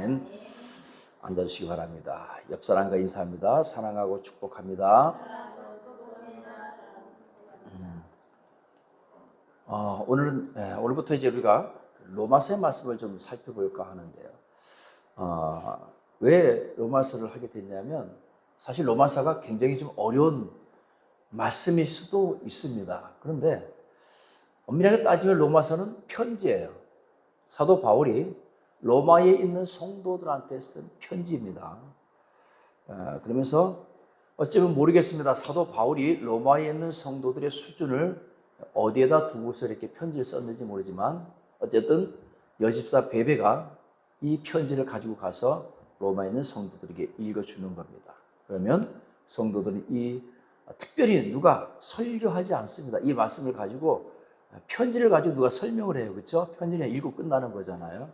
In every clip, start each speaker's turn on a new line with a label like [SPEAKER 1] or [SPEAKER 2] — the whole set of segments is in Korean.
[SPEAKER 1] 아멘. 앉아주시기 바랍니다. 옆 사람과 인사합니다. 사랑하고 축복합니다. 오늘부터 이제 우리가 로마서의 말씀을 좀 살펴볼까 하는데요. 왜 로마서를 하게 됐냐면 사실 로마서가 굉장히 좀 어려운 말씀일 수도 있습니다. 그런데 엄밀하게 따지면 로마서는 편지예요. 사도 바울이 로마에 있는 성도들한테 쓴 편지입니다. 그러면서 어쩌면 모르겠습니다. 사도 바울이 로마에 있는 성도들의 수준을 어디에다 두고서 이렇게 편지를 썼는지 모르지만 어쨌든 여집사 베베가 이 편지를 가지고 가서 로마에 있는 성도들에게 읽어주는 겁니다. 그러면 성도들이 특별히 누가 설교하지 않습니다. 이 말씀을 가지고 편지를 가지고 누가 설명을 해요. 그렇죠? 편지는 읽고 끝나는 거잖아요.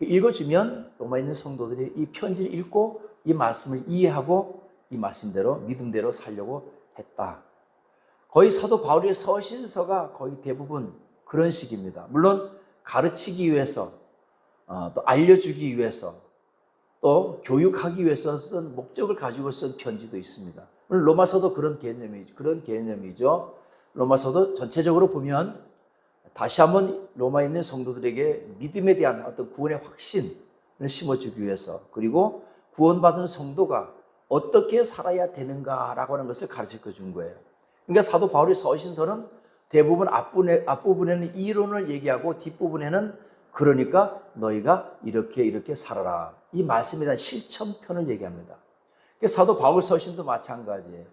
[SPEAKER 1] 읽어주면 로마에 있는 성도들이 이 편지를 읽고 이 말씀을 이해하고 이 말씀대로 믿음대로 살려고 했다. 거의 사도 바울의 서신서가 거의 대부분 그런 식입니다. 물론 가르치기 위해서 또 알려주기 위해서 또 교육하기 위해서 쓴 목적을 가지고 쓴 편지도 있습니다. 물론 로마서도 그런 개념이죠. 로마서도 전체적으로 보면 다시 한번 로마에 있는 성도들에게 믿음에 대한 어떤 구원의 확신을 심어주기 위해서 그리고 구원받은 성도가 어떻게 살아야 되는가라고 하는 것을 가르쳐 준 거예요. 그러니까 사도 바울의 서신서는 대부분 앞부분에는 이론을 얘기하고 뒷부분에는 그러니까 너희가 이렇게 살아라. 이 말씀에 대한 실천편을 얘기합니다. 그러니까 사도 바울 서신도 마찬가지예요.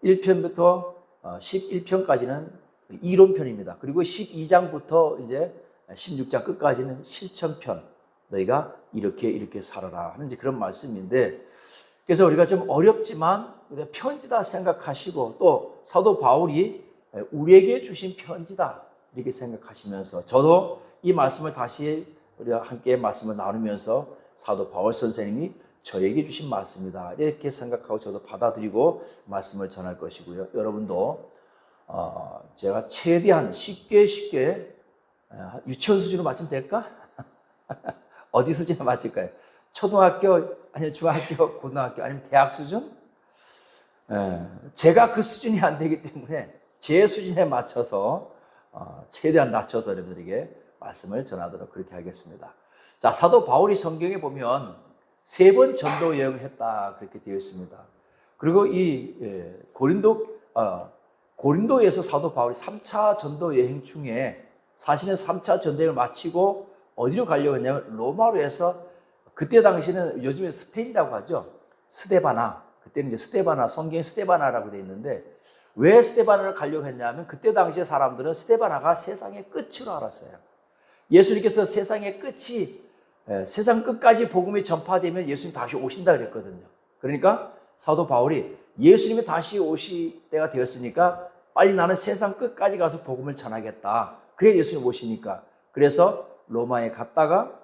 [SPEAKER 1] 1편부터 11편까지는 이론편입니다. 그리고 12장부터 이제 16장 끝까지는 실천편. 너희가 이렇게 살아라 하는 그런 말씀인데 그래서 우리가 좀 어렵지만 편지다 생각하시고 또 사도 바울이 우리에게 주신 편지다 이렇게 생각하시면서 저도 이 말씀을 다시 우리가 함께 말씀을 나누면서 사도 바울 선생님이 저에게 주신 말씀이다 이렇게 생각하고 저도 받아들이고 말씀을 전할 것이고요. 여러분도 제가 최대한 쉽게 유치원 수준으로 맞추면 될까? 어디 수준에 맞을까요? 초등학교 아니면 중학교, 고등학교 아니면 대학 수준? 제가 그 수준이 안 되기 때문에 제 수준에 맞춰서 최대한 낮춰서 여러분들에게 말씀을 전하도록 그렇게 하겠습니다. 자, 사도 바울이 성경에 보면 3번 전도 여행을 했다 그렇게 되어 있습니다. 그리고 이 고린도에서 사도 바울이 3차 전도 여행 중에 사실은 3차 전도 여행을 마치고 어디로 가려고 했냐면 로마로 해서 그때 당시는 요즘에 스페인이라고 하죠. 스데바나. 그때는 이제 스데바나, 성경에 스데바나라고 되어 있는데 왜 스데바나를 가려고 했냐면 그때 당시에 사람들은 스데바나가 세상의 끝으로 알았어요. 예수님께서 세상의 끝이 세상 끝까지 복음이 전파되면 예수님 다시 오신다 그랬거든요. 그러니까 사도 바울이 예수님이 다시 오실 때가 되었으니까 빨리 나는 세상 끝까지 가서 복음을 전하겠다. 그래 예수님 오시니까. 그래서 로마에 갔다가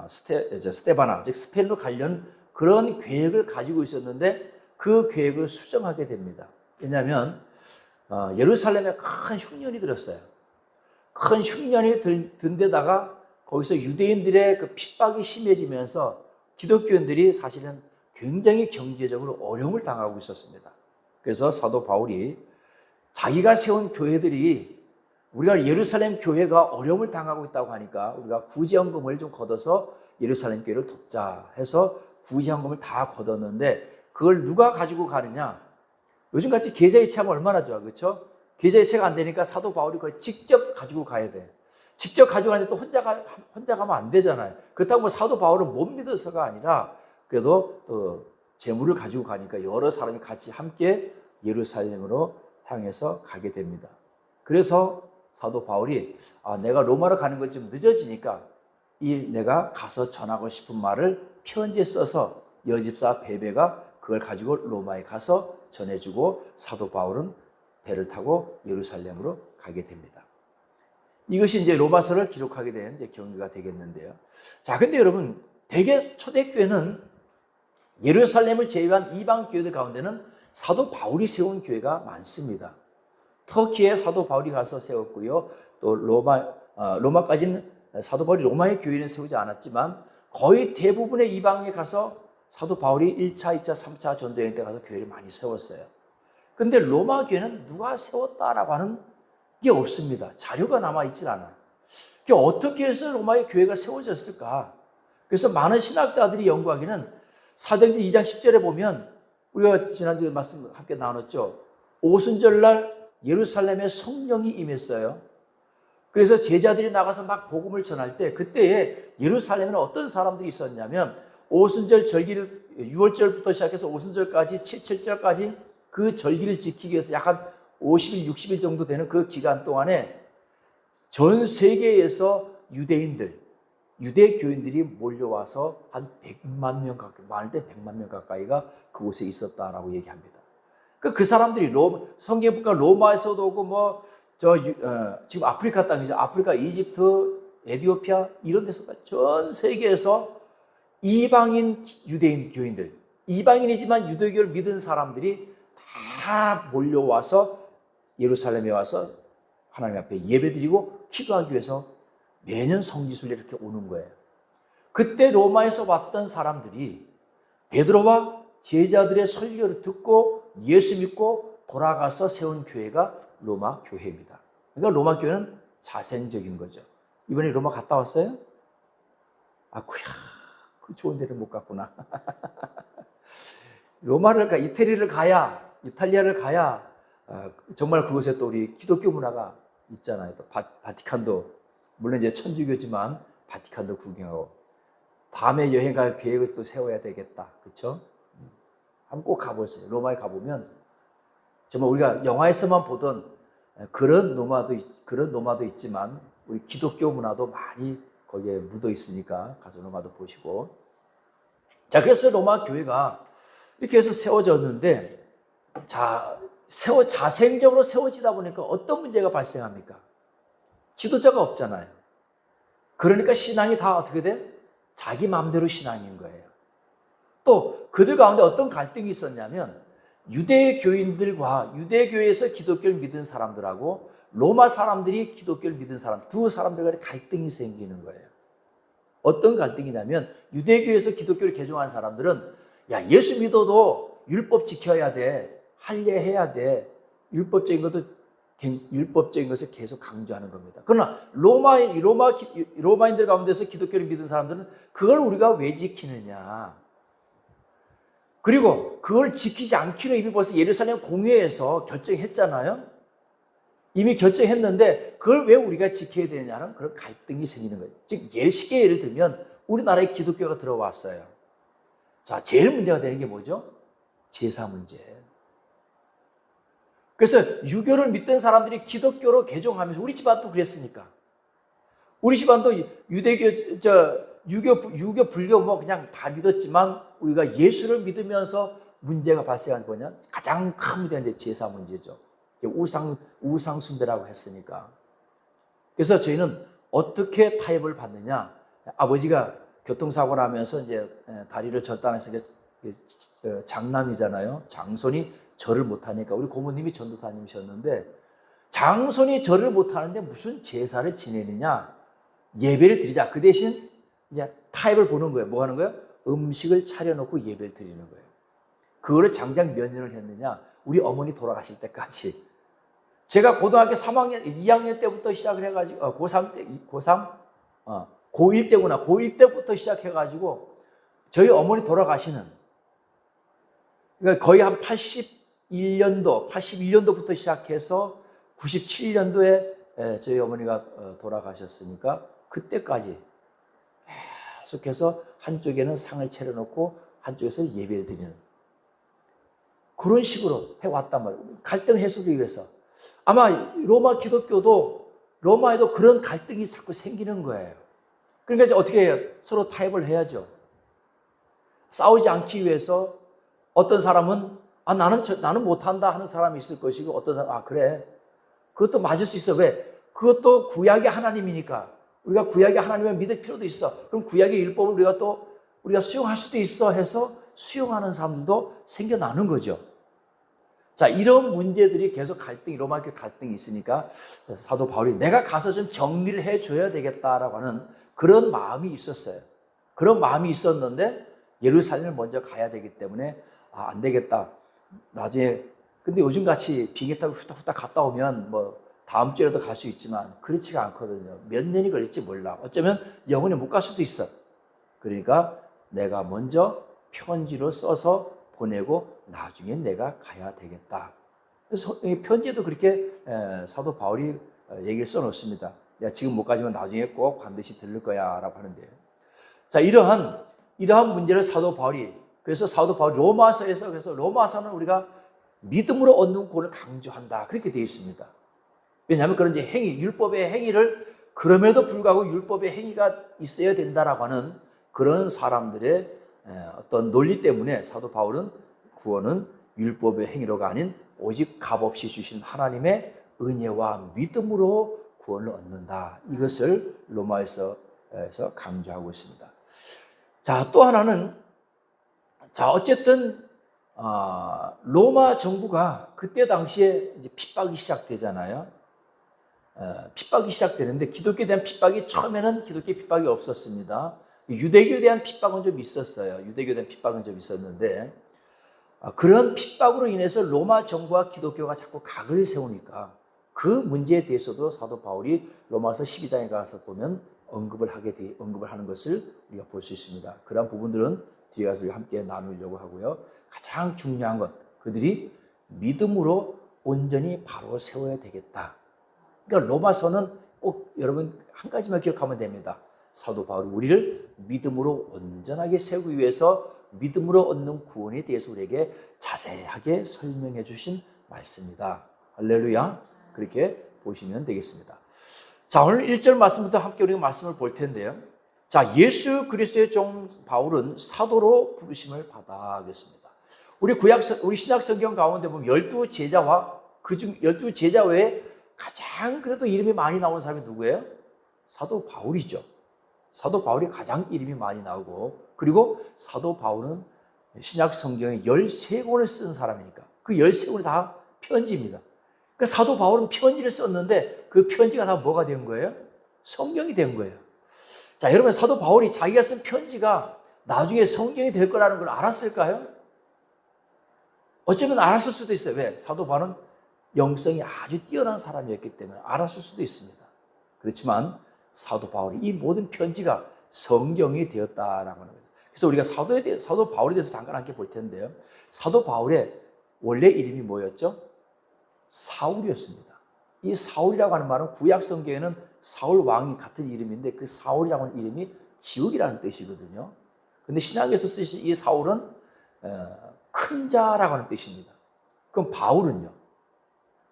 [SPEAKER 1] 스데바나, 즉 스페인으로 가려는 그런 계획을 가지고 있었는데 그 계획을 수정하게 됩니다. 왜냐하면 예루살렘에 큰 흉년이 들었어요. 큰 흉년이 든 데다가 거기서 유대인들의 그 핍박이 심해지면서 기독교인들이 사실은 굉장히 경제적으로 어려움을 당하고 있었습니다. 그래서 사도 바울이 자기가 세운 교회들이 우리가 예루살렘 교회가 어려움을 당하고 있다고 하니까 우리가 구제헌금을 좀 걷어서 예루살렘 교회를 돕자 해서 구제헌금을 다 걷었는데 그걸 누가 가지고 가느냐? 요즘같이 계좌이체하면 얼마나 좋아, 그렇죠? 계좌이체가 안 되니까 사도 바울이 그걸 직접 가지고 가야 돼. 직접 가지고 가는데 또 혼자 가면 안 되잖아요. 그렇다고 뭐 사도 바울은 못 믿어서가 아니라 그래도 재물을 가지고 가니까 여러 사람이 같이 함께 예루살렘으로 향해서 가게 됩니다. 그래서 사도 바울이 내가 로마로 가는 건 좀 늦어지니까 내가 가서 전하고 싶은 말을 편지에 써서 여집사 베베가 그걸 가지고 로마에 가서 전해주고 사도 바울은 배를 타고 예루살렘으로 가게 됩니다. 이것이 이제 로마서를 기록하게 된 이제 경위가 되겠는데요. 자, 근데 여러분, 대개 초대교회는 예루살렘을 제외한 이방 교회들 가운데는 사도 바울이 세운 교회가 많습니다. 터키에 사도 바울이 가서 세웠고요. 또 로마까지는 사도 바울이 로마의 교회는 세우지 않았지만 거의 대부분의 이방에 가서 사도 바울이 1차, 2차, 3차 전도여행 때 가서 교회를 많이 세웠어요. 근데 로마 교회는 누가 세웠다라고 하는 게 없습니다. 자료가 남아있질 않아요. 어떻게 해서 로마의 교회가 세워졌을까? 그래서 많은 신학자들이 연구하기는 사도행전 2장 10절에 보면 우리가 지난주에 말씀 함께 나눴죠. 오순절날 예루살렘에 성령이 임했어요. 그래서 제자들이 나가서 막 복음을 전할 때 그때에 예루살렘에는 어떤 사람들이 있었냐면 오순절 절기를 6월절부터 시작해서 오순절까지 7절까지 그 절기를 지키기 위해서 약 한 50일, 60일 정도 되는 그 기간 동안에 전 세계에서 유대인들, 유대 교인들이 몰려와서 한 100만 명 가까이, 많을 때 100만 명 가까이가 그곳에 있었다라고 얘기합니다. 그 사람들이 성경 보니까 로마에서도 오고 지금 아프리카 땅이죠. 아프리카, 이집트, 에티오피아 이런 데서 전 세계에서 이방인 유대인 교인들, 이방인이지만 유대교를 믿은 사람들이 다 몰려와서 예루살렘에 와서 하나님 앞에 예배드리고 기도하기 위해서 매년 성지순례 이렇게 오는 거예요. 그때 로마에서 왔던 사람들이 베드로와 제자들의 설교를 듣고 예수 믿고 돌아가서 세운 교회가 로마 교회입니다. 그러니까 로마 교회는 자생적인 거죠. 이번에 로마 갔다 왔어요? 아구야, 그 좋은 데를 못 갔구나. 이탈리아를 가야 정말 그곳에 또 우리 기독교 문화가 있잖아요. 또 바티칸도 물론 이제 천주교지만 바티칸도 구경하고 다음에 여행 갈 계획을 또 세워야 되겠다. 그렇죠? 한번 꼭 가보세요. 로마에 가보면 정말 우리가 영화에서만 보던 그런 로마도 있지만 우리 기독교 문화도 많이 거기에 묻어 있으니까 가서 로마도 보시고. 자, 그래서 로마 교회가 이렇게 해서 세워졌는데 자생적으로 세워지다 보니까 어떤 문제가 발생합니까? 지도자가 없잖아요. 그러니까 신앙이 다 어떻게 돼? 자기 마음대로 신앙인 거예요. 또 그들 가운데 어떤 갈등이 있었냐면 유대교인들과 유대교에서 기독교를 믿은 사람들하고 로마 사람들이 기독교를 믿은 사람, 두 사람들 간에 갈등이 생기는 거예요. 어떤 갈등이냐면 유대교에서 기독교를 개종한 사람들은 야, 예수 믿어도 율법 지켜야 돼. 할례해야 돼. 율법적인 것을 계속 강조하는 겁니다. 그러나 로마인들 가운데서 기독교를 믿은 사람들은 그걸 우리가 왜 지키느냐. 그리고 그걸 지키지 않기로 이미 벌써 예루살렘 공회에서 결정했잖아요. 이미 결정했는데 그걸 왜 우리가 지켜야 되느냐는 그런 갈등이 생기는 거예요. 즉 쉽게 예를 들면 우리나라에 기독교가 들어왔어요. 자, 제일 문제가 되는 게 뭐죠? 제사 문제. 그래서 유교를 믿던 사람들이 기독교로 개종하면서 우리 집안도 그랬으니까. 우리 집안도 유교, 불교 그냥 다 믿었지만 우리가 예수를 믿으면서 문제가 발생한 거냐? 가장 큰 문제가 이제 제사 문제죠. 우상 숭배라고 했으니까. 그래서 저희는 어떻게 타협을 받느냐? 아버지가 교통사고 나면서 이제 다리를 절단해서 장남이잖아요. 장손이 절을 못하니까 우리 고모님이 전도사님이셨는데 장손이 절을 못하는데 무슨 제사를 지내느냐? 예배를 드리자. 그 대신 이제 타협을 보는 거예요. 뭐 하는 거예요? 음식을 차려놓고 예배를 드리는 거예요. 그거를 장장 몇 년을 했느냐? 우리 어머니 돌아가실 때까지. 제가 고등학교 3학년, 2학년 때부터 시작을 해가지고, 고1 때구나. 고1 때부터 시작해가지고, 저희 어머니 돌아가시는, 그러니까 거의 한 81년도부터 시작해서 97년도에 저희 어머니가 돌아가셨으니까, 그때까지 계속해서 한쪽에는 상을 차려놓고, 한쪽에서 예배를 드리는. 그런 식으로 해왔단 말이에요. 갈등 해소를 위해서. 아마 로마 기독교도 로마에도 그런 갈등이 자꾸 생기는 거예요. 그러니까 이제 어떻게 해요? 서로 타협을 해야죠. 싸우지 않기 위해서 어떤 사람은 나는 못한다 하는 사람이 있을 것이고 어떤 사람은 그래. 그것도 맞을 수 있어. 왜? 그것도 구약의 하나님이니까. 우리가 구약의 하나님을 믿을 필요도 있어. 그럼 구약의 율법을 우리가 수용할 수도 있어 해서 수용하는 사람들도 생겨나는 거죠. 자, 이런 문제들이 계속 로마 교회 갈등이 있으니까 사도 바울이 내가 가서 좀 정리를 해줘야 되겠다라고 하는 그런 마음이 있었어요. 그런 마음이 있었는데 예루살렘을 먼저 가야 되기 때문에 안 되겠다. 나중에 근데 요즘같이 비행기 타고 후딱후딱 갔다 오면 뭐 다음 주에라도 갈 수 있지만 그렇지가 않거든요. 몇 년이 걸릴지 몰라. 어쩌면 영원히 못 갈 수도 있어. 그러니까 내가 먼저 편지로 써서 보내고 나중에 내가 가야 되겠다. 그래서 편지에도 그렇게 사도 바울이 얘기를 써놓습니다. 야, 지금 못 가지만 나중에 꼭 반드시 들를 거야 라고 하는데요. 자, 이러한 문제를 사도 바울이, 그래서 사도 바울이 로마서에서, 그래서 로마서는 우리가 믿음으로 얻는 구원을 강조한다, 그렇게 되어 있습니다. 왜냐하면 그런 이제 행위, 율법의 행위를, 그럼에도 불구하고 율법의 행위가 있어야 된다라고 하는 그런 사람들의 어떤 논리 때문에 사도 바울은 구원은 율법의 행위로가 아닌 오직 값없이 주신 하나님의 은혜와 믿음으로 구원을 얻는다, 이것을 로마에서 강조하고 있습니다. 자, 또 하나는, 자, 어쨌든 로마 정부가 그때 당시에 이제 핍박이 시작되잖아요. 핍박이 시작되는데 기독교에 대한 핍박이 처음에는 기독교 핍박이 없었습니다. 유대교에 대한 핍박은 좀 있었어요. 유대교에 대한 핍박은 좀 있었는데 그런 핍박으로 인해서 로마 정부와 기독교가 자꾸 각을 세우니까 그 문제에 대해서도 사도 바울이 로마서 12장에 가서 보면 언급을 하는 것을 우리가 볼 수 있습니다. 그런 부분들은 뒤에 가서 함께 나누려고 하고요. 가장 중요한 것, 그들이 믿음으로 온전히 바로 세워야 되겠다. 그러니까 로마서는 꼭 여러분 한 가지만 기억하면 됩니다. 사도 바울이 우리를 믿음으로 온전하게 세우기 위해서 믿음으로 얻는 구원에 대해서 우리에게 자세하게 설명해 주신 말씀이다. 할렐루야. 그렇게 보시면 되겠습니다. 자, 오늘 1절 말씀부터 함께 우리가 말씀을 볼 텐데요. 자, 예수 그리스도의 종 바울은 사도로 부르심을 받아겠습니다. 우리 신약 성경 가운데 보면 12제자와 그중 12제자 외에 가장 그래도 이름이 많이 나오는 사람이 누구예요? 사도 바울이죠. 사도 바울이 가장 이름이 많이 나오고, 그리고 사도 바울은 신약 성경에 13권을 쓴 사람이니까 그 13권이 다 편지입니다. 그러니까 사도 바울은 편지를 썼는데 그 편지가 다 뭐가 된 거예요? 성경이 된 거예요. 자, 여러분, 사도 바울이 자기가 쓴 편지가 나중에 성경이 될 거라는 걸 알았을까요? 어쩌면 알았을 수도 있어요. 왜? 사도 바울은 영성이 아주 뛰어난 사람이었기 때문에 알았을 수도 있습니다. 그렇지만 사도 바울이 이 모든 편지가 성경이 되었다라는 거예요. 그래서 우리가 사도 바울에 대해서 잠깐 함께 볼 텐데요. 사도 바울의 원래 이름이 뭐였죠? 사울이었습니다. 이 사울이라고 하는 말은 구약 성경에는 사울 왕이 같은 이름인데 그 사울이라고 하는 이름이 지옥이라는 뜻이거든요. 근데 신약에서 쓰신 이 사울은 큰 자라고 하는 뜻입니다. 그럼 바울은요?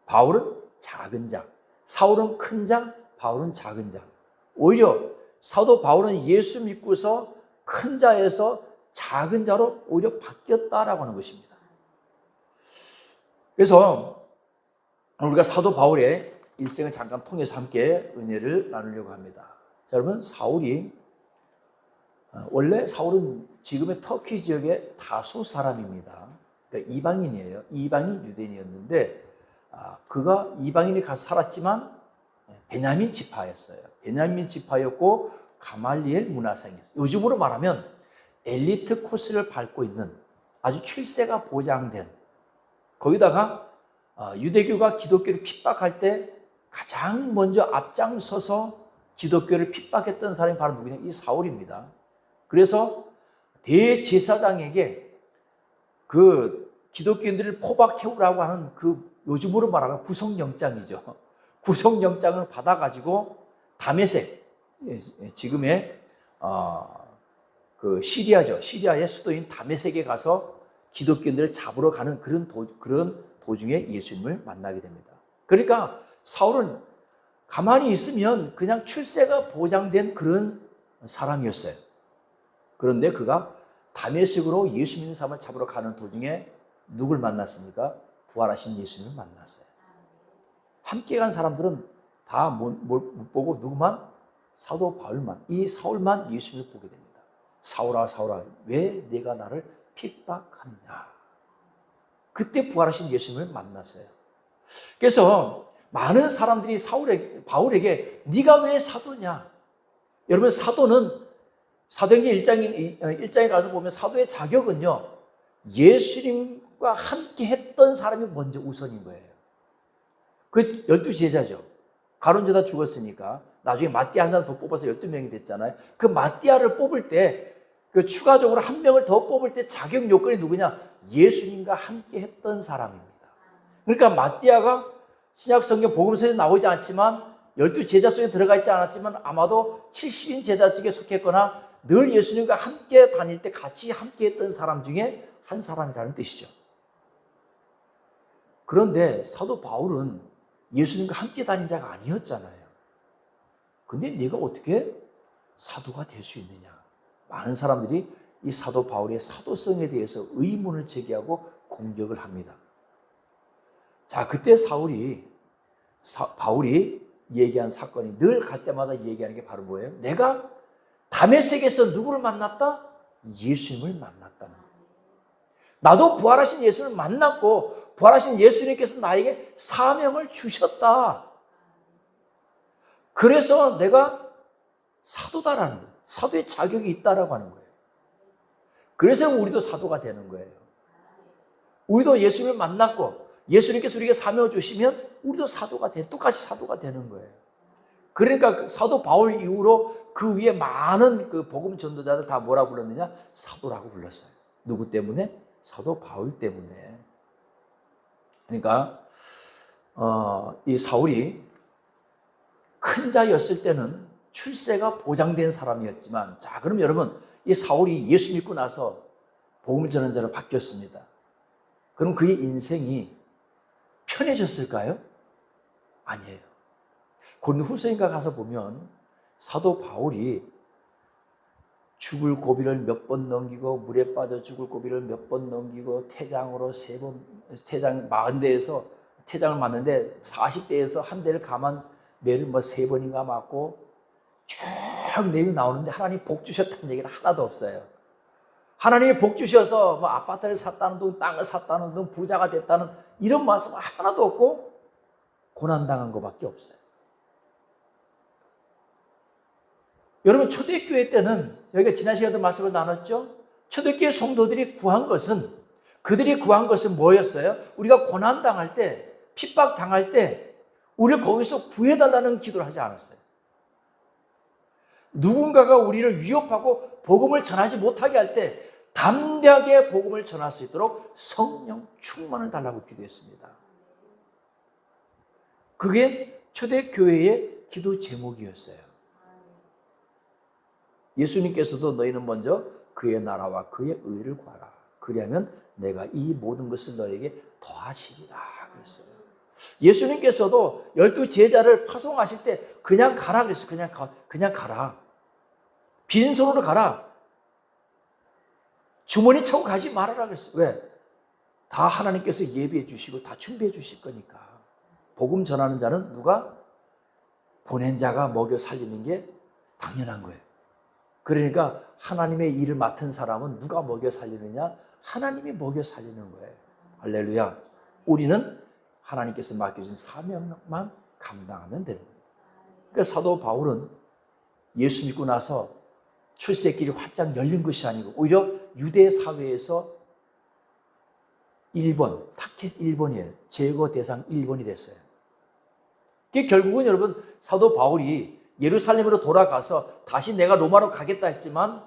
[SPEAKER 1] 바울은 작은 자. 사울은 큰 자, 바울은 작은 자. 오히려 사도 바울은 예수 믿고서 큰 자에서 작은 자로 오히려 바뀌었다라고 하는 것입니다. 그래서 우리가 사도 바울의 일생을 잠깐 통해서 함께 은혜를 나누려고 합니다. 자, 여러분, 원래 사울은 지금의 터키 지역의 다소 사람입니다. 그러니까 이방인이에요. 이방인 유대인이었는데 그가 이방인이 가서 살았지만 베냐민 지파였어요. 베냐민 지파였고 가말리엘 문화생이었어요. 요즘으로 말하면 엘리트 코스를 밟고 있는 아주 출세가 보장된, 거기다가 유대교가 기독교를 핍박할 때 가장 먼저 앞장서서 기독교를 핍박했던 사람이 바로 누구냐? 이 사울입니다. 그래서 대제사장에게 그 기독교인들을 포박해오라고 하는 그 요즘으로 말하면 구속영장이죠. 구속영장을 받아가지고 다메섹, 지금의 그 시리아죠. 시리아의 수도인 다메섹에 가서 기독교인들을 잡으러 가는 그런 도중에 예수님을 만나게 됩니다. 그러니까 사울은 가만히 있으면 그냥 출세가 보장된 그런 사람이었어요. 그런데 그가 다메섹으로 예수 믿는 사람을 잡으러 가는 도중에 누굴 만났습니까? 부활하신 예수님을 만났어요. 함께 간 사람들은 다 못 보고 누구만? 사도 바울만, 이 사울만 예수님을 보게 됩니다. 사울아, 사울아, 왜 네가 나를 핍박하느냐? 그때 부활하신 예수님을 만났어요. 그래서 많은 사람들이 바울에게 네가 왜 사도냐? 여러분, 사도행전 1장에 가서 보면 사도의 자격은요, 예수님과 함께 했던 사람이 먼저 우선인 거예요. 그 12제자죠. 가룟유다 죽었으니까 나중에 마띠아 한 사람 더 뽑아서 12명이 됐잖아요. 그 마띠아를 뽑을 때 그 추가적으로 한 명을 더 뽑을 때 자격 요건이 누구냐? 예수님과 함께 했던 사람입니다. 그러니까 마띠아가 신약성경 복음서에 나오지 않지만 12제자 속에 들어가 있지 않았지만 아마도 70인 제자 속에 속했거나 늘 예수님과 함께 다닐 때 같이 함께 했던 사람 중에 한 사람이라는 뜻이죠. 그런데 사도 바울은 예수님과 함께 다닌 자가 아니었잖아요. 근데 네가 어떻게 사도가 될 수 있느냐? 많은 사람들이 이 사도 바울의 사도성에 대해서 의문을 제기하고 공격을 합니다. 자, 그때 바울이 얘기한 사건이 늘 갈 때마다 얘기하는 게 바로 뭐예요? 내가 다메섹에서 누구를 만났다? 예수님을 만났다는 거예요. 나도 부활하신 예수를 만났고 부활하신 예수님께서 나에게 사명을 주셨다. 그래서 내가 사도다라는 거예요. 사도의 자격이 있다라고 하는 거예요. 그래서 우리도 사도가 되는 거예요. 우리도 예수님을 만났고 예수님께서 우리에게 사명을 주시면 우리도 똑같이 사도가 되는 거예요. 그러니까 사도 바울 이후로 그 위에 많은 그 복음 전도자들 다 뭐라고 불렀느냐? 사도라고 불렀어요. 누구 때문에? 사도 바울 때문에. 그러니까 이 사울이 큰 자였을 때는 출세가 보장된 사람이었지만, 자, 그럼 여러분, 이 사울이 예수 믿고 나서 복음을 전하는 자로 바뀌었습니다. 그럼 그의 인생이 편해졌을까요? 아니에요. 고린도후서인가 가서 보면 사도 바울이 죽을 고비를 몇 번 넘기고 물에 빠져 죽을 고비를 몇 번 넘기고 태장으로 3번, 태장 40대에서 태장을 맞는데 40대에서 한 대를 감한 매를 3번인가 맞고 쭉 내용이 나오는데 하나님 복 주셨다는 얘기는 하나도 없어요. 하나님이 복 주셔서 아파트를 샀다는 둥, 땅을 샀다는 둥, 부자가 됐다는 이런 말씀 하나도 없고 고난당한 것밖에 없어요. 여러분, 초대교회 때는 저희가 지난 시간에도 말씀을 나눴죠. 초대교회 성도들이 그들이 구한 것은 뭐였어요? 우리가 고난당할 때, 핍박당할 때 우리를 거기서 구해달라는 기도를 하지 않았어요. 누군가가 우리를 위협하고 복음을 전하지 못하게 할 때 담대하게 복음을 전할 수 있도록 성령 충만을 달라고 기도했습니다. 그게 초대교회의 기도 제목이었어요. 예수님께서도 너희는 먼저 그의 나라와 그의 의를 구하라. 그리하면 내가 이 모든 것을 너에게 더하시리라 그랬어요. 예수님께서도 12제자를 파송하실 때 그냥 가라 그랬어요. 그냥 가라. 빈손으로 가라. 주머니 차고 가지 말아라 그랬어요. 왜? 다 하나님께서 예비해 주시고 다 준비해 주실 거니까. 복음 전하는 자는 누가? 보낸 자가 먹여 살리는 게 당연한 거예요. 그러니까 하나님의 일을 맡은 사람은 누가 먹여 살리느냐? 하나님이 먹여 살리는 거예요. 할렐루야. 우리는 하나님께서 맡겨준 사명만 감당하면 되는 거예요. 그러니까 사도 바울은 예수 믿고 나서 출세길이 활짝 열린 것이 아니고 오히려 유대 사회에서 1번, 타켓 1번이에요. 제거 대상 1번이 됐어요. 결국은 여러분, 사도 바울이 예루살렘으로 돌아가서 다시 내가 로마로 가겠다 했지만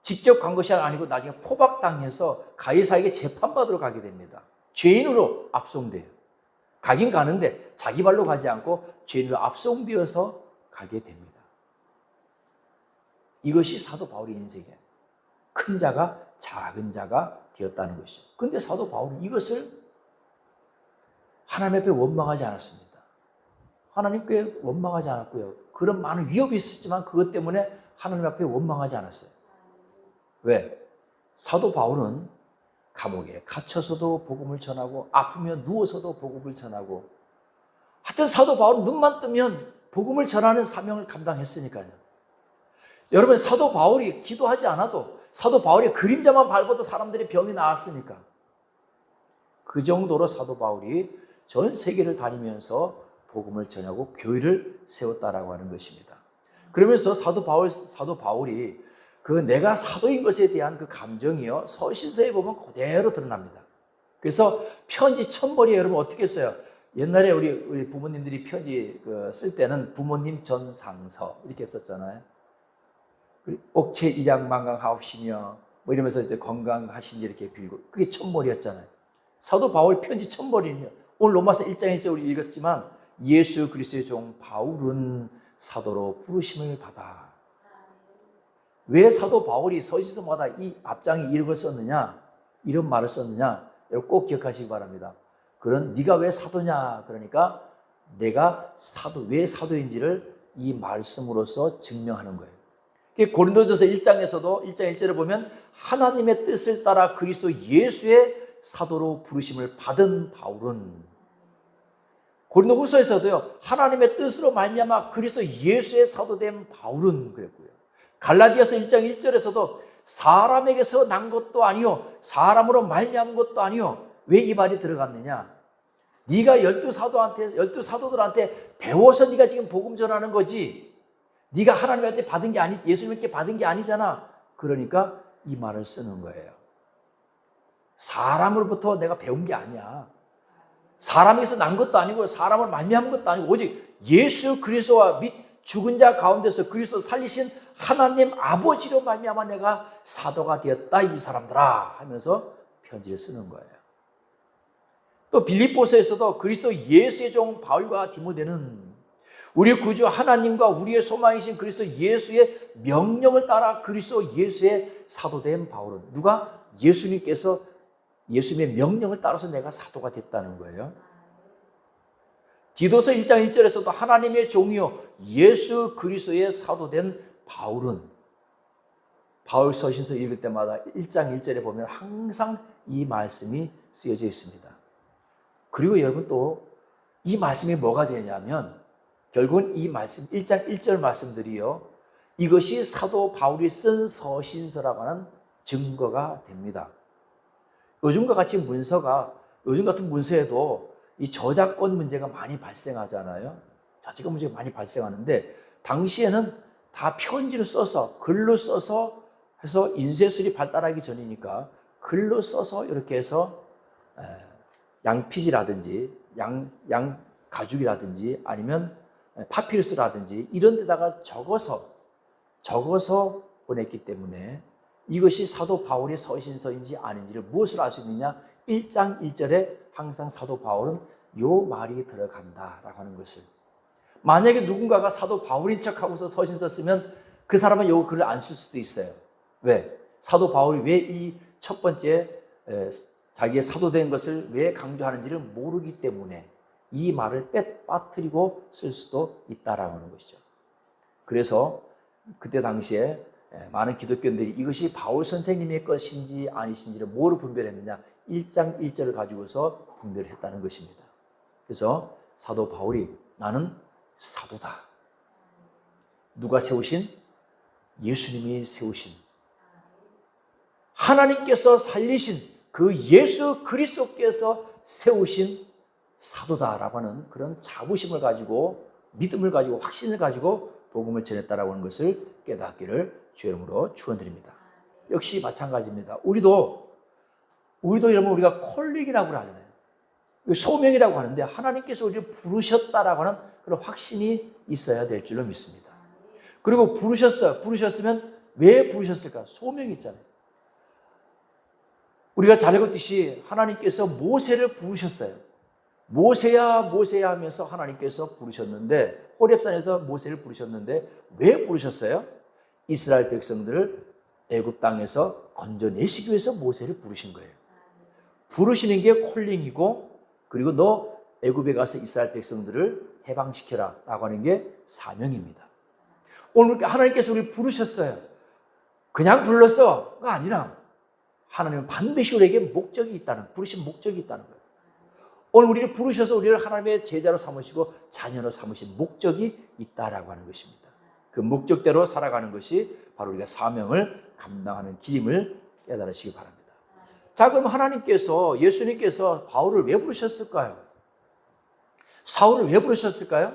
[SPEAKER 1] 직접 간 것이 아니고 나중에 포박당해서 가이사에게 재판받으러 가게 됩니다. 죄인으로 압송돼요. 가긴 가는데 자기 발로 가지 않고 죄인으로 압송되어서 가게 됩니다. 이것이 사도 바울의 인생이에요. 큰 자가 작은 자가 되었다는 것이죠. 그런데 사도 바울은 이것을 하나님 앞에 원망하지 않았습니다. 하나님께 원망하지 않았고요. 그런 많은 위협이 있었지만 그것 때문에 하나님 앞에 원망하지 않았어요. 왜? 사도 바울은 감옥에 갇혀서도 복음을 전하고 아프면 누워서도 복음을 전하고, 하여튼 사도 바울은 눈만 뜨면 복음을 전하는 사명을 감당했으니까요. 여러분, 사도 바울이 기도하지 않아도, 사도 바울이 그림자만 밟아도 사람들이 병이 나았으니까, 그 정도로 사도 바울이 전 세계를 다니면서 복음을 전하고 교회를 세웠다라고 하는 것입니다. 그러면서 사도 바울이 그 내가 사도인 것에 대한 그 감정이요, 서신서에 보면 그대로 드러납니다. 그래서 편지 첫머리에 여러분 어떻게 써요? 옛날에 우리 부모님들이 편지 쓸 때는 부모님 전상서 이렇게 썼잖아요. 옥체 일양만강하옵시며 뭐 이러면서 이제 건강하신지 이렇게 빌고, 그게 첫머리였잖아요. 사도 바울 편지 첫머리는요, 오늘 로마서 1장 1절 우리 읽었지만 예수 그리스도의 종 바울은 사도로 부르심을 받아. 왜 사도 바울이 서신서마다 이 앞장에 이런 걸 썼느냐, 이런 말을 썼느냐, 여러분 꼭 기억하시기 바랍니다. 그런 네가 왜 사도냐, 그러니까 내가 왜 사도인지를 이 말씀으로서 증명하는 거예요. 고린도전서 1장에서도 1장 1절에 보면 하나님의 뜻을 따라 그리스도 예수의 사도로 부르심을 받은 바울은, 고린도후서에서도요 하나님의 뜻으로 말미암아 그리스도 예수의 사도된 바울은 그랬고요. 갈라디아서 1장 1절에서도 사람에게서 난 것도 아니요 사람으로 말미암은 것도 아니요. 왜 이 말이 들어갔느냐? 네가 12사도들한테 배워서 네가 지금 복음 전하는 거지, 네가 하나님한테 받은 게 아니, 예수님께 받은 게 아니잖아. 그러니까 이 말을 쓰는 거예요. 사람으로부터 내가 배운 게 아니야. 사람에게서 난 것도 아니고 사람을 말미암은 것도 아니고 오직 예수 그리스도와 및 죽은 자 가운데서 그리스도 살리신 하나님 아버지로 말미암아 내가 사도가 되었다 이 사람들아 하면서 편지를 쓰는 거예요. 또 빌립보서에서도 그리스도 예수의 종 바울과 디모데는 우리 구주 하나님과 우리의 소망이신 그리스도 예수의 명령을 따라 그리스도 예수의 사도된 바울은, 누가? 예수님께서 예수님의 명령을 따라서 내가 사도가 됐다는 거예요. 디도서 1장 1절에서도 하나님의 종이요 예수 그리스도의 사도된 바울은, 바울 서신서 읽을 때마다 1장 1절에 보면 항상 이 말씀이 쓰여져 있습니다. 그리고 여러분 또 이 말씀이 뭐가 되냐면 결국은 이 말씀 1장 1절 말씀들이요 이것이 사도 바울이 쓴 서신서라고 하는 증거가 됩니다. 요즘 같은 문서에도 이 저작권 문제가 많이 발생하잖아요. 저작권 문제가 많이 발생하는데 당시에는 다 편지로 써서 글로 써서 해서 인쇄술이 발달하기 전이니까 글로 써서 이렇게 해서 양피지라든지 양가죽이라든지 아니면 파피루스라든지 이런 데다가 적어서 보냈기 때문에 이것이 사도 바울의 서신서인지 아닌지를 무엇으로 알 수 있느냐? 1장 1절에 항상 사도 바울은 요 말이 들어간다라고 하는 것을, 만약에 누군가가 사도 바울인 척하고서 서신서 쓰면 그 사람은 요 글을 안 쓸 수도 있어요. 왜? 사도 바울이 왜 이 첫 번째 자기의 사도된 것을 왜 강조하는지를 모르기 때문에 이 말을 빠뜨리고 쓸 수도 있다라고 하는 것이죠. 그래서 그때 당시에 많은 기독교인들이 이것이 바울 선생님의 것인지 아니신지를 뭐로 분별했느냐? 1장 1절을 가지고서 분별을 했다는 것입니다. 그래서 사도 바울이 나는 사도다. 누가 세우신? 예수님이 세우신, 하나님께서 살리신 그 예수 그리스도께서 세우신 사도다라고 하는 그런 자부심을 가지고, 믿음을 가지고, 확신을 가지고 복음을 전했다라고 하는 것을 깨닫기를 주의 이름으로 축원드립니다. 역시 마찬가지입니다. 우리도 여러분 우리가 콜링이라고 하잖아요. 소명이라고 하는데 하나님께서 우리를 부르셨다라고 하는 그런 확신이 있어야 될 줄로 믿습니다. 그리고 부르셨으면 왜 부르셨을까? 소명이 있잖아요. 우리가 잘 알겠듯이 하나님께서 모세를 부르셨어요. 모세야 하면서 하나님께서 부르셨는데, 호렙산에서 모세를 부르셨는데 왜 부르셨어요? 이스라엘 백성들을 애굽 땅에서 건져내시기 위해서 모세를 부르신 거예요. 부르시는 게 콜링이고, 그리고 너 애굽에 가서 이스라엘 백성들을 해방시켜라 라고 하는 게 사명입니다. 오늘 하나님께서 우리를 부르셨어요. 그냥 불렀어가 아니라 하나님은 반드시 우리에게 목적이 있다는, 부르신 목적이 있다는 거예요. 오늘 우리를 부르셔서 우리를 하나님의 제자로 삼으시고 자녀로 삼으신 목적이 있다라고 하는 것입니다. 그 목적대로 살아가는 것이 바로 우리가 사명을 감당하는 길임을 깨달으시기 바랍니다. 자, 그럼 하나님께서, 예수님께서 바울을 왜 부르셨을까요? 사울을 왜 부르셨을까요?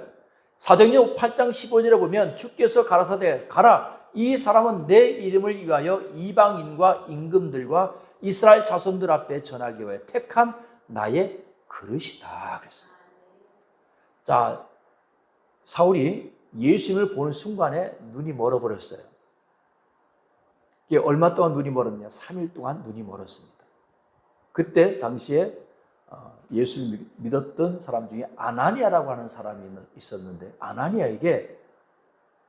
[SPEAKER 1] 사도행전 8장 15절에 보면 주께서 가라사대 가라 이 사람은 내 이름을 위하여 이방인과 임금들과 이스라엘 자손들 앞에 전하기 위해 택한 나의 그릇이다 그랬어요. 자, 사울이 예수님을 보는 순간에 눈이 멀어버렸어요. 이게 얼마 동안 눈이 멀었냐? 3일 동안 눈이 멀었습니다. 그때 당시에 예수를 믿었던 사람 중에 아나니아라고 하는 사람이 있었는데, 아나니아에게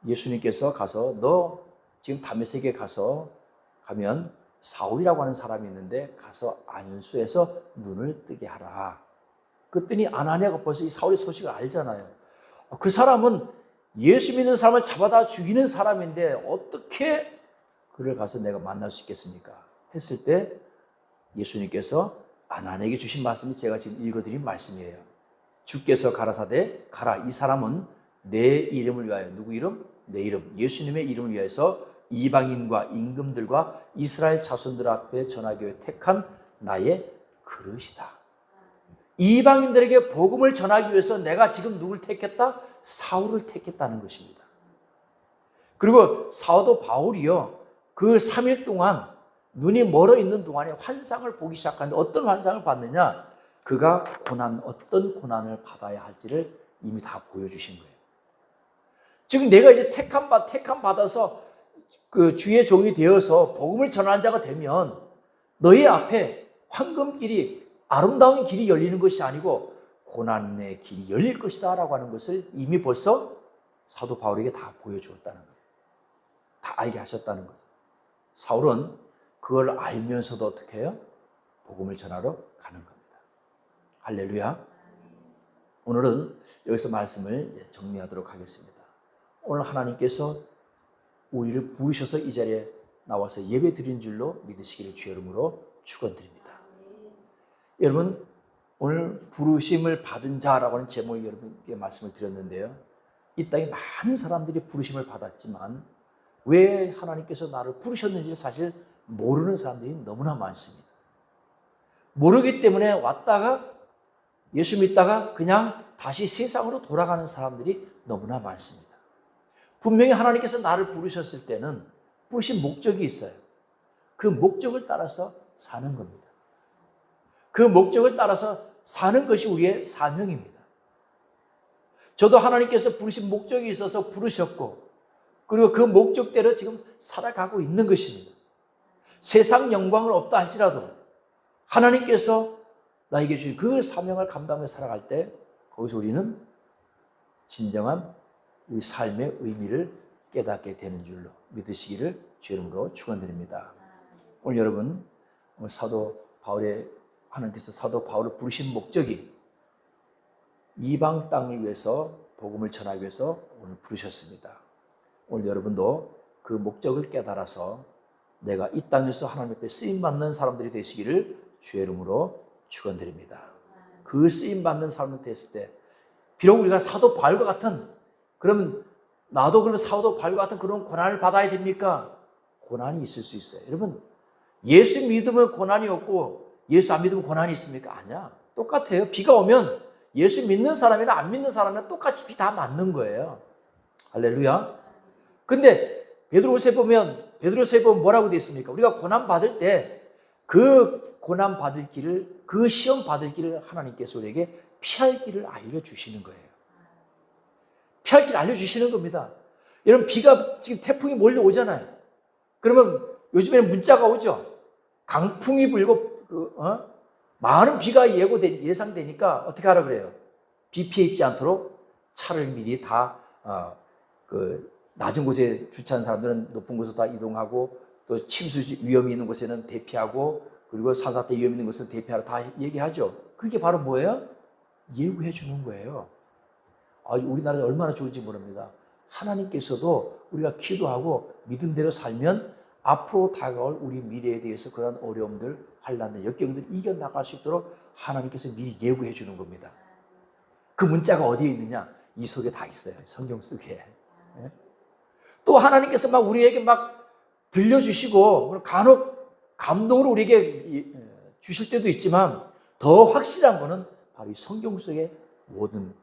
[SPEAKER 1] 예수님께서 가서 너 지금 다메섹에 가면 사울이라고 하는 사람이 있는데 가서 안수해서 눈을 뜨게 하라. 그랬더니 아나니아가 벌써 이 사울의 소식을 알잖아요. 그 사람은 예수 믿는 사람을 잡아다 죽이는 사람인데 어떻게 그를 가서 내가 만날 수 있겠습니까? 했을 때 예수님께서 아나니아에게 주신 말씀이 제가 지금 읽어드린 말씀이에요. 주께서 가라사대 가라, 이 사람은 내 이름을 위하여, 누구 이름? 내 이름, 예수님의 이름을 위해서 이방인과 임금들과 이스라엘 자손들 앞에 전하기 위해 택한 나의 그릇이다. 이방인들에게 복음을 전하기 위해서 내가 지금 누굴 택했다? 사울을 택했다는 것입니다. 그리고 사도 바울이요, 그 3일 동안 눈이 멀어 있는 동안에 환상을 보기 시작하는데 어떤 환상을 봤느냐? 그가 어떤 고난을 받아야 할지를 이미 다 보여주신 거예요. 지금 내가 이제 택함 받아서 그 주의 종이 되어서 복음을 전하는 자가 되면 너희 앞에 황금길이, 아름다운 길이 열리는 것이 아니고 고난의 길이 열릴 것이다 라고 하는 것을 이미 벌써 사도 바울에게 다 보여주었다는 거예요. 다 알게 하셨다는 거예요. 사울은 그걸 알면서도 어떻게 해요? 복음을 전하러 가는 겁니다. 할렐루야. 오늘은 여기서 말씀을 정리하도록 하겠습니다. 오늘 하나님께서 우리를 부르셔서 이 자리에 나와서 예배 드린 줄로 믿으시기를 주의 이름으로 축원드립니다. 여러분, 오늘 부르심을 받은 자라고 하는 제목을 여러분께 말씀을 드렸는데요. 이 땅에 많은 사람들이 부르심을 받았지만 왜 하나님께서 나를 부르셨는지 사실 모르는 사람들이 너무나 많습니다. 모르기 때문에 왔다가 예수 믿다가 그냥 다시 세상으로 돌아가는 사람들이 너무나 많습니다. 분명히 하나님께서 나를 부르셨을 때는 부르신 목적이 있어요. 그 목적을 따라서 사는 겁니다. 그 목적을 따라서 사는 것이 우리의 사명입니다. 저도 하나님께서 부르신 목적이 있어서 부르셨고, 그리고 그 목적대로 지금 살아가고 있는 것입니다. 세상 영광을 없다 할지라도 하나님께서 나에게 주신 그 사명을 감당하며 살아갈 때 거기서 우리는 진정한 우리 삶의 의미를 깨닫게 되는 줄로 믿으시기를 주의 이름으로 축원드립니다. 오늘 여러분, 오늘 하나님께서 사도 바울을 부르신 목적이 이방 땅을 위해서 복음을 전하기 위해서 오늘 부르셨습니다. 오늘 여러분도 그 목적을 깨달아서 내가 이 땅에서 하나님 앞에 쓰임받는 사람들이 되시기를 주의 이름으로 축원드립니다. 그 쓰임받는 사람이 됐을 때 비록 우리가 사도 바울과 같은, 그러면 나도 그러면 사도 바울과 같은 그런 고난을 받아야 됩니까? 고난이 있을 수 있어요. 여러분, 예수 믿으면 고난이 없고 예수 안 믿으면 고난이 있습니까? 아니야. 똑같아요. 비가 오면 예수 믿는 사람이나 안 믿는 사람이나 똑같이 비 다 맞는 거예요. 할렐루야. 근데 베드로서에 보면 뭐라고 되어 있습니까? 우리가 고난 받을 때 그 고난 받을 길을, 그 시험 받을 길을 하나님께서 우리에게 피할 길을 알려주시는 거예요. 피할 길을 알려주시는 겁니다. 여러분, 비가 지금 태풍이 몰려오잖아요. 그러면 요즘에는 문자가 오죠. 강풍이 불고 많은 비가 예상되니까 어떻게 하라 그래요? 비 피해 입지 않도록 차를 미리 다 낮은 곳에 주차한 사람들은 높은 곳으로 다 이동하고, 또 침수 위험이 있는 곳에는 대피하고, 그리고 산사태 위험이 있는 곳은 대피하라 다 얘기하죠. 그게 바로 뭐예요? 예고해 주는 거예요. 우리나라가 얼마나 좋은지 모릅니다. 하나님께서도 우리가 기도하고 믿음대로 살면 앞으로 다가올 우리 미래에 대해서 그런 어려움들, 환난들, 역경들 이겨나갈 수 있도록 하나님께서 미리 예고해 주는 겁니다. 그 문자가 어디에 있느냐? 이 속에 다 있어요. 성경 속에. 또 하나님께서 막 우리에게 막 들려주시고 간혹 감동으로 우리에게 주실 때도 있지만 더 확실한 거는 바로 이 성경 속에 모든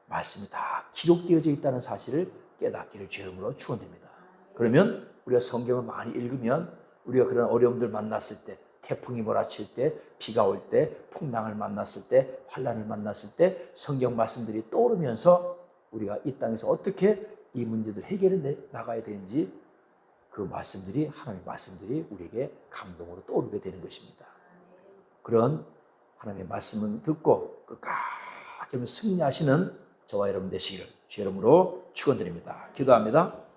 [SPEAKER 1] 말씀이 다 기록되어져 있다는 사실을 깨닫기를 주의 이름으로 축원드립니다. 그러면 우리가 성경을 많이 읽으면 우리가 그런 어려움들 만났을 때, 태풍이 몰아칠 때, 비가 올 때, 풍랑을 만났을 때, 환난을 만났을 때 성경 말씀들이 떠오르면서 우리가 이 땅에서 어떻게 이 문제들 해결해 나가야 되는지 그 말씀들이, 하나님의 말씀들이 우리에게 감동으로 떠오르게 되는 것입니다. 그런 하나님의 말씀을 듣고 끝까지 승리하시는 저와 여러분 되시기를 주 이름으로 축원드립니다. 기도합니다.